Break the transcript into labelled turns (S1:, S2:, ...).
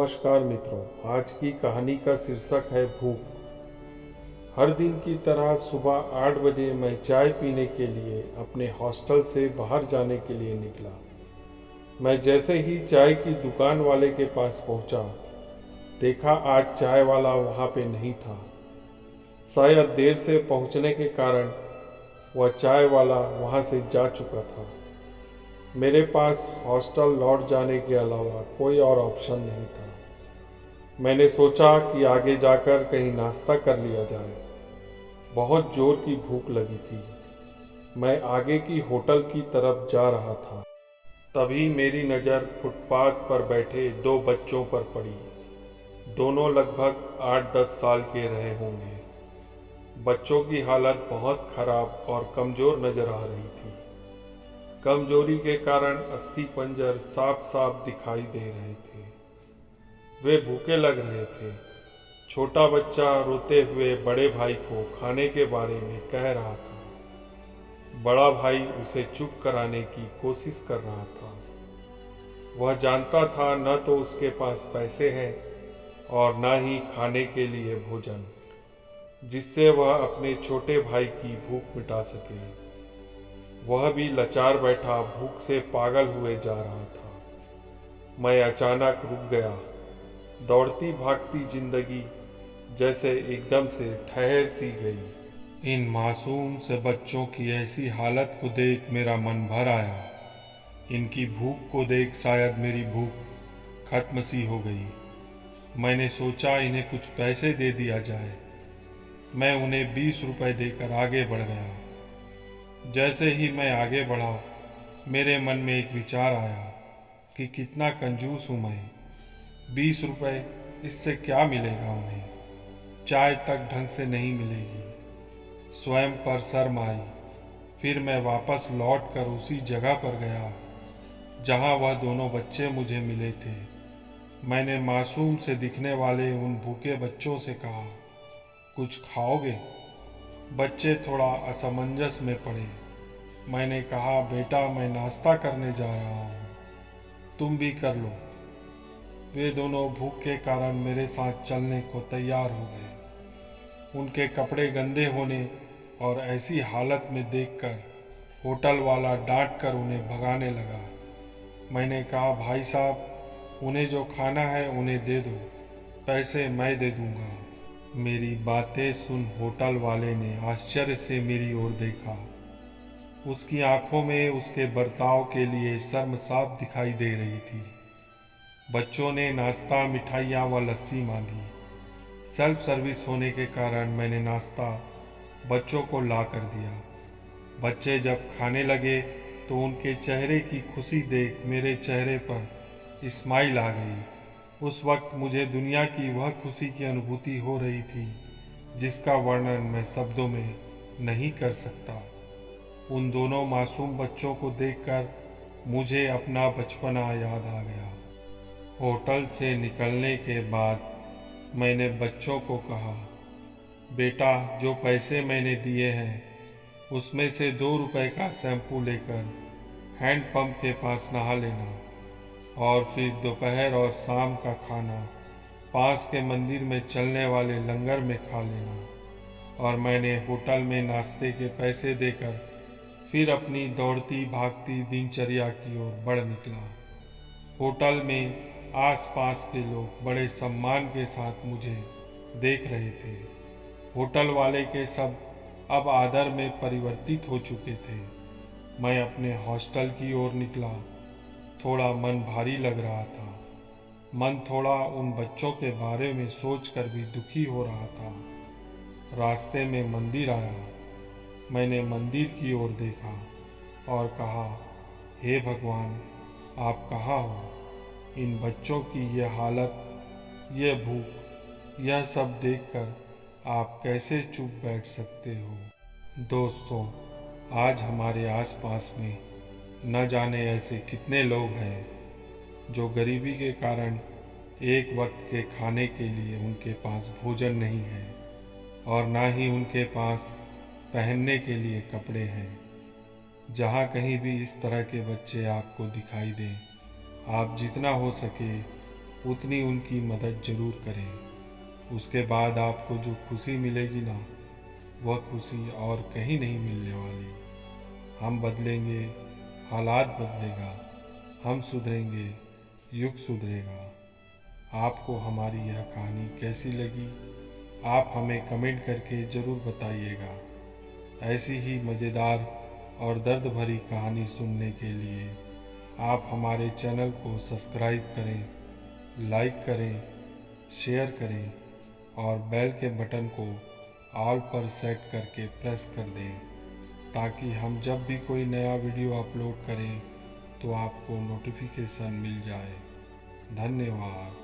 S1: नमस्कार मित्रों, आज की कहानी का शीर्षक है भूख। हर दिन की तरह सुबह 8 बजे मैं चाय पीने के लिए अपने हॉस्टल से बाहर जाने के लिए निकला। मैं जैसे ही चाय की दुकान वाले के पास पहुंचा, देखा आज चाय वाला वहां पे नहीं था। शायद देर से पहुंचने के कारण वह चाय वाला वहां से जा चुका था। मेरे पास हॉस्टल लौट जाने के अलावा कोई और ऑप्शन नहीं था। मैंने सोचा कि आगे जाकर कहीं नाश्ता कर लिया जाए। बहुत जोर की भूख लगी थी। मैं आगे की होटल की तरफ जा रहा था। तभी मेरी नज़र फुटपाथ पर बैठे दो बच्चों पर पड़ी। दोनों लगभग 8-10 साल के रहे होंगे। बच्चों की हालत बहुत खराब और कमज़ोर नज़र आ रही थी। कमजोरी के कारण अस्थि पंजर साफ साफ दिखाई दे रहे थे। वे भूखे लग रहे थे। छोटा बच्चा रोते हुए बड़े भाई को खाने के बारे में कह रहा था। बड़ा भाई उसे चुप कराने की कोशिश कर रहा था। वह जानता था न तो उसके पास पैसे हैं और न ही खाने के लिए भोजन, जिससे वह अपने छोटे भाई की भूख मिटा सके। वह भी लाचार बैठा भूख से पागल हुए जा रहा था। मैं अचानक रुक गया। दौड़ती भागती जिंदगी जैसे एकदम से ठहर सी गई। इन मासूम से बच्चों की ऐसी हालत को देख मेरा मन भर आया। इनकी भूख को देख शायद मेरी भूख खत्म सी हो गई। मैंने सोचा इन्हें कुछ पैसे दे दिया जाए। मैं उन्हें 20 रुपए देकर आगे बढ़ गया। जैसे ही मैं आगे बढ़ा, मेरे मन में एक विचार आया कि कितना कंजूस हूँ मैं। 20 रुपए, इससे क्या मिलेगा उन्हें? चाय तक ढंग से नहीं मिलेगी। स्वयं पर शर्म आई। फिर मैं वापस लौट कर उसी जगह पर गया जहाँ वह दोनों बच्चे मुझे मिले थे। मैंने मासूम से दिखने वाले उन भूखे बच्चों से कहा, कुछ खाओगे? बच्चे थोड़ा असमंजस में पड़े। मैंने कहा, बेटा मैं नाश्ता करने जा रहा हूँ, तुम भी कर लो। वे दोनों भूख के कारण मेरे साथ चलने को तैयार हो गए। उनके कपड़े गंदे होने और ऐसी हालत में देखकर होटल वाला डांट कर उन्हें भगाने लगा। मैंने कहा, भाई साहब, उन्हें जो खाना है उन्हें दे दो, पैसे मैं दे दूंगा। मेरी बातें सुन होटल वाले ने आश्चर्य से मेरी ओर देखा। उसकी आंखों में उसके बर्ताव के लिए शर्म साफ दिखाई दे रही थी। बच्चों ने नाश्ता, मिठाइयाँ व लस्सी मांगी। सेल्फ सर्विस होने के कारण मैंने नाश्ता बच्चों को ला कर दिया। बच्चे जब खाने लगे तो उनके चेहरे की खुशी देख मेरे चेहरे पर स्माइल आ गई। उस वक्त मुझे दुनिया की वह खुशी की अनुभूति हो रही थी जिसका वर्णन मैं शब्दों में नहीं कर सकता। उन दोनों मासूम बच्चों को देखकर मुझे अपना बचपना याद आ गया। होटल से निकलने के बाद मैंने बच्चों को कहा, बेटा जो पैसे मैंने दिए हैं उसमें से 2 रुपए का शैम्पू लेकर हैंडपंप के पास नहा लेना और फिर दोपहर और शाम का खाना पास के मंदिर में चलने वाले लंगर में खा लेना। और मैंने होटल में नाश्ते के पैसे देकर फिर अपनी दौड़ती भागती दिनचर्या की ओर बढ़ निकला। होटल में आसपास के लोग बड़े सम्मान के साथ मुझे देख रहे थे। होटल वाले के सब अब आदर में परिवर्तित हो चुके थे। मैं अपने हॉस्टल की ओर निकला। थोड़ा मन भारी लग रहा था। मन थोड़ा उन बच्चों के बारे में सोचकर भी दुखी हो रहा था। रास्ते में मंदिर आया। मैंने मंदिर की ओर देखा और कहा, हे भगवान, आप कहाँ हो? इन बच्चों की यह हालत, यह भूख, यह सब देखकर आप कैसे चुप बैठ सकते हो? दोस्तों, आज हमारे आसपास में न जाने ऐसे कितने लोग हैं जो गरीबी के कारण एक वक्त के खाने के लिए उनके पास भोजन नहीं है और ना ही उनके पास पहनने के लिए कपड़े हैं। जहाँ कहीं भी इस तरह के बच्चे आपको दिखाई दें, आप जितना हो सके उतनी उनकी मदद ज़रूर करें। उसके बाद आपको जो खुशी मिलेगी ना, वह खुशी और कहीं नहीं मिलने वाली। हम बदलेंगे, हालात बदलेगा, हम सुधरेंगे, युग सुधरेगा। आपको हमारी यह कहानी कैसी लगी, आप हमें कमेंट करके ज़रूर बताइएगा। ऐसी ही मज़ेदार और दर्द भरी कहानी सुनने के लिए आप हमारे चैनल को सब्सक्राइब करें, लाइक करें, शेयर करें और बेल के बटन को ऑल पर सेट करके प्रेस कर दें, ताकि हम जब भी कोई नया वीडियो अपलोड करें तो आपको नोटिफिकेशन मिल जाए। धन्यवाद।